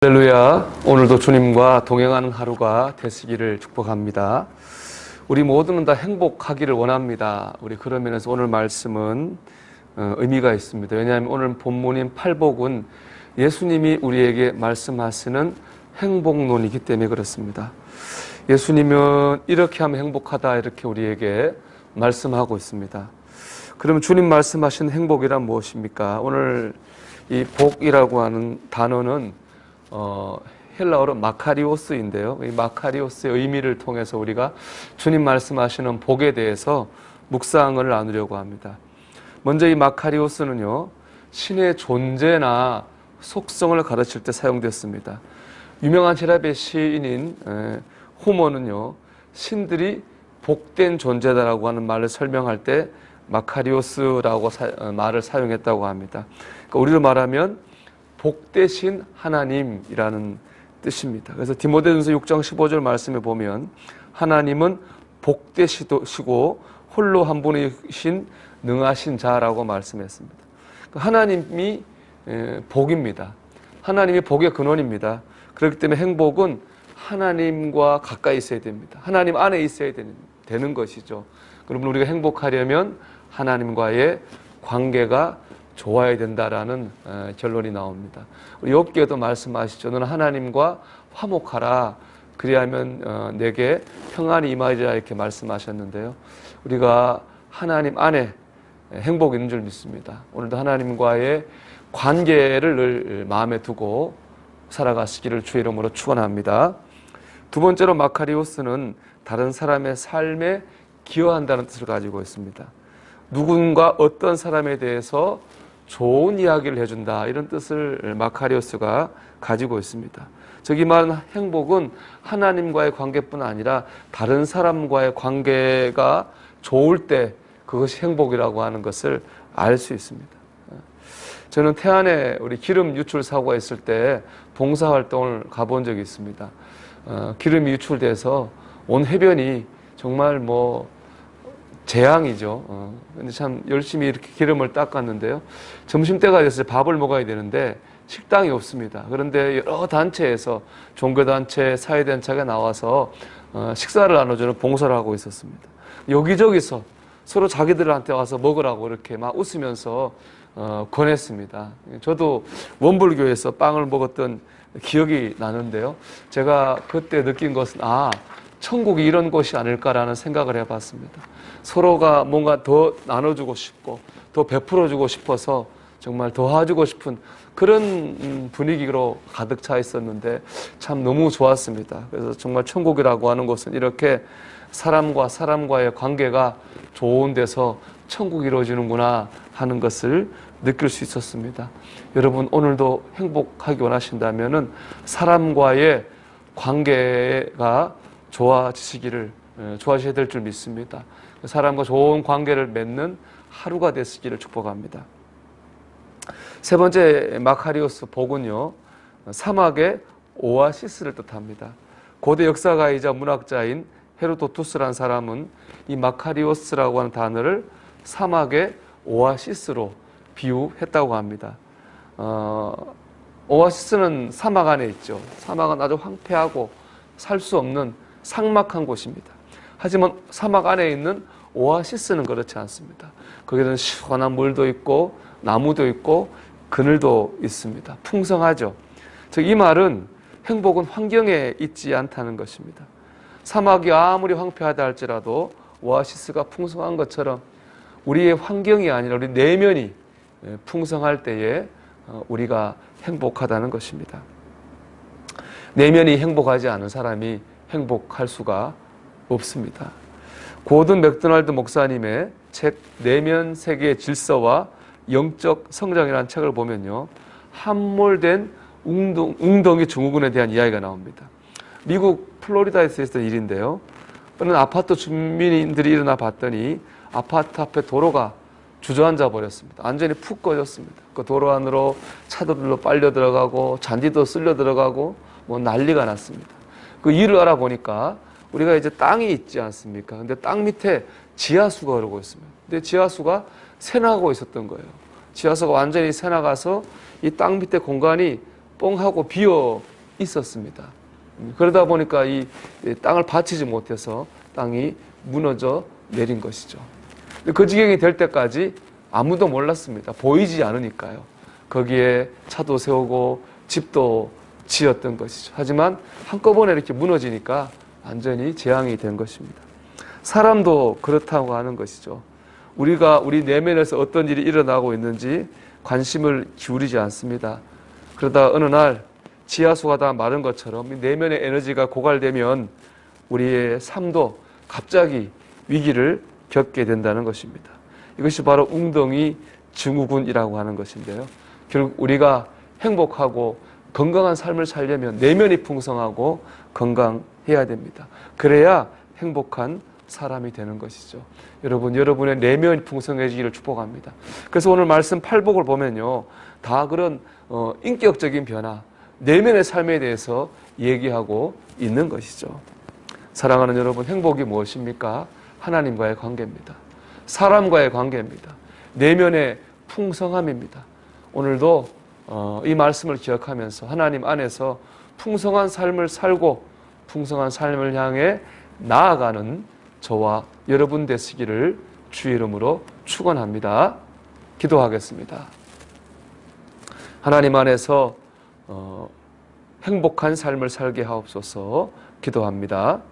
할렐루야. 오늘도 주님과 동행하는 하루가 되시기를 축복합니다. 우리 모두는 다 행복하기를 원합니다. 우리 그런 면에서 오늘 말씀은 의미가 있습니다. 왜냐하면 오늘 본문인 팔복은 예수님이 우리에게 말씀하시는 행복론이기 때문에 그렇습니다. 예수님은 이렇게 하면 행복하다 이렇게 우리에게 말씀하고 있습니다. 그러면 주님 말씀하신 행복이란 무엇입니까? 오늘 이 복이라고 하는 단어는 헬라어로 마카리오스인데요. 이 마카리오스의 의미를 통해서 우리가 주님 말씀하시는 복에 대해서 묵상을 나누려고 합니다. 먼저 이 마카리오스는요, 신의 존재나 속성을 가르칠 때 사용됐습니다. 유명한 헬라의 시인인 호모는요, 신들이 복된 존재다라고 하는 말을 설명할 때 마카리오스라고 말을 사용했다고 합니다. 그러니까 우리로 말하면 복되신 하나님이라는 뜻입니다. 그래서 디모데전서 6장 15절 말씀에 보면 하나님은 복되시고 홀로 한 분이신 능하신 자라고 말씀했습니다. 하나님이 복입니다. 하나님이 복의 근원입니다. 그렇기 때문에 행복은 하나님과 가까이 있어야 됩니다. 하나님 안에 있어야 되는 것이죠. 그러면 우리가 행복하려면 하나님과의 관계가 좋아야 된다라는 결론이 나옵니다. 우리 욥기에도 말씀하시죠. 너는 하나님과 화목하라. 그리하면 내게 평안이 임하리라 이렇게 말씀하셨는데요. 우리가 하나님 안에 행복이 있는 줄 믿습니다. 오늘도 하나님과의 관계를 늘 마음에 두고 살아가시기를 주의 이름으로 축원합니다. 두 번째로 마카리오스는 다른 사람의 삶에 기여한다는 뜻을 가지고 있습니다. 누군가 어떤 사람에 대해서 좋은 이야기를 해준다 이런 뜻을 마카리오스가 가지고 있습니다. 저기 말하는 행복은 하나님과의 관계뿐 아니라 다른 사람과의 관계가 좋을 때 그것이 행복이라고 하는 것을 알 수 있습니다. 저는 태안에 우리 기름 유출 사고가 있을 때 봉사활동을 가본 적이 있습니다. 기름이 유출돼서 온 해변이 정말 재앙이죠. 근데 참 열심히 이렇게 기름을 닦았는데요. 점심때가 돼서 밥을 먹어야 되는데 식당이 없습니다. 그런데 여러 단체에서 종교단체, 사회단체가 나와서 식사를 나눠주는 봉사를 하고 있었습니다. 여기저기서 서로 자기들한테 와서 먹으라고 이렇게 막 웃으면서 권했습니다. 저도 원불교에서 빵을 먹었던 기억이 나는데요. 제가 그때 느낀 것은 천국이 이런 곳이 아닐까라는 생각을 해봤습니다. 서로가 뭔가 더 나눠주고 싶고 더 베풀어주고 싶어서 정말 도와주고 싶은 그런 분위기로 가득 차 있었는데 참 너무 좋았습니다. 그래서 정말 천국이라고 하는 곳은 이렇게 사람과 사람과의 관계가 좋은 데서 천국이 이루어지는구나 하는 것을 느낄 수 있었습니다. 여러분 오늘도 행복하기 원하신다면은 사람과의 관계가 좋아지셔야 될 줄 믿습니다. 사람과 좋은 관계를 맺는 하루가 되시기를 축복합니다. 세 번째 마카리오스 복은요, 사막의 오아시스를 뜻합니다. 고대 역사가이자 문학자인 헤로도투스라는 사람은 이 마카리오스라고 하는 단어를 사막의 오아시스로 비유했다고 합니다. 오아시스는 사막 안에 있죠. 사막은 아주 황폐하고 살 수 없는 삭막한 곳입니다. 하지만 사막 안에 있는 오아시스는 그렇지 않습니다. 거기는 시원한 물도 있고 나무도 있고 그늘도 있습니다. 풍성하죠. 즉 이 말은 행복은 환경에 있지 않다는 것입니다. 사막이 아무리 황폐하다 할지라도 오아시스가 풍성한 것처럼 우리의 환경이 아니라 우리 내면이 풍성할 때에 우리가 행복하다는 것입니다. 내면이 행복하지 않은 사람이 행복할 수가 없습니다. 고든 맥도날드 목사님의 책 내면 세계의 질서와 영적 성장이라는 책을 보면요, 함몰된 웅덩이 증후군에 대한 이야기가 나옵니다. 미국 플로리다에서 있었던 일인데요. 어느 아파트 주민들이 일어나 봤더니 아파트 앞에 도로가 주저앉아 버렸습니다. 완전히 푹 꺼졌습니다. 그 도로 안으로 차들로 빨려 들어가고 잔디도 쓸려 들어가고 난리가 났습니다. 그 이유를 알아보니까 우리가 이제 땅이 있지 않습니까? 근데 땅 밑에 지하수가 흐르고 있습니다. 근데 지하수가 새나가고 있었던 거예요. 지하수가 완전히 새나가서 이 땅 밑에 공간이 뻥하고 비어 있었습니다. 그러다 보니까 이 땅을 받치지 못해서 땅이 무너져 내린 것이죠. 그 지경이 될 때까지 아무도 몰랐습니다. 보이지 않으니까요. 거기에 차도 세우고 집도 지었던 것이죠. 하지만 한꺼번에 이렇게 무너지니까 완전히 재앙이 된 것입니다. 사람도 그렇다고 하는 것이죠. 우리가 우리 내면에서 어떤 일이 일어나고 있는지 관심을 기울이지 않습니다. 그러다 어느 날 지하수가 다 마른 것처럼 내면의 에너지가 고갈되면 우리의 삶도 갑자기 위기를 겪게 된다는 것입니다. 이것이 바로 웅덩이 증후군이라고 하는 것인데요. 결국 우리가 행복하고 건강한 삶을 살려면 내면이 풍성하고 건강해야 됩니다. 그래야 행복한 사람이 되는 것이죠. 여러분, 여러분의 내면이 풍성해지기를 축복합니다. 그래서 오늘 말씀 팔복을 보면요, 다 그런 인격적인 변화, 내면의 삶에 대해서 얘기하고 있는 것이죠. 사랑하는 여러분, 행복이 무엇입니까? 하나님과의 관계입니다. 사람과의 관계입니다. 내면의 풍성함입니다. 오늘도 이 말씀을 기억하면서 하나님 안에서 풍성한 삶을 살고 풍성한 삶을 향해 나아가는 저와 여러분 되시기를 주의 이름으로 축원합니다. 기도하겠습니다. 하나님 안에서 행복한 삶을 살게 하옵소서. 기도합니다.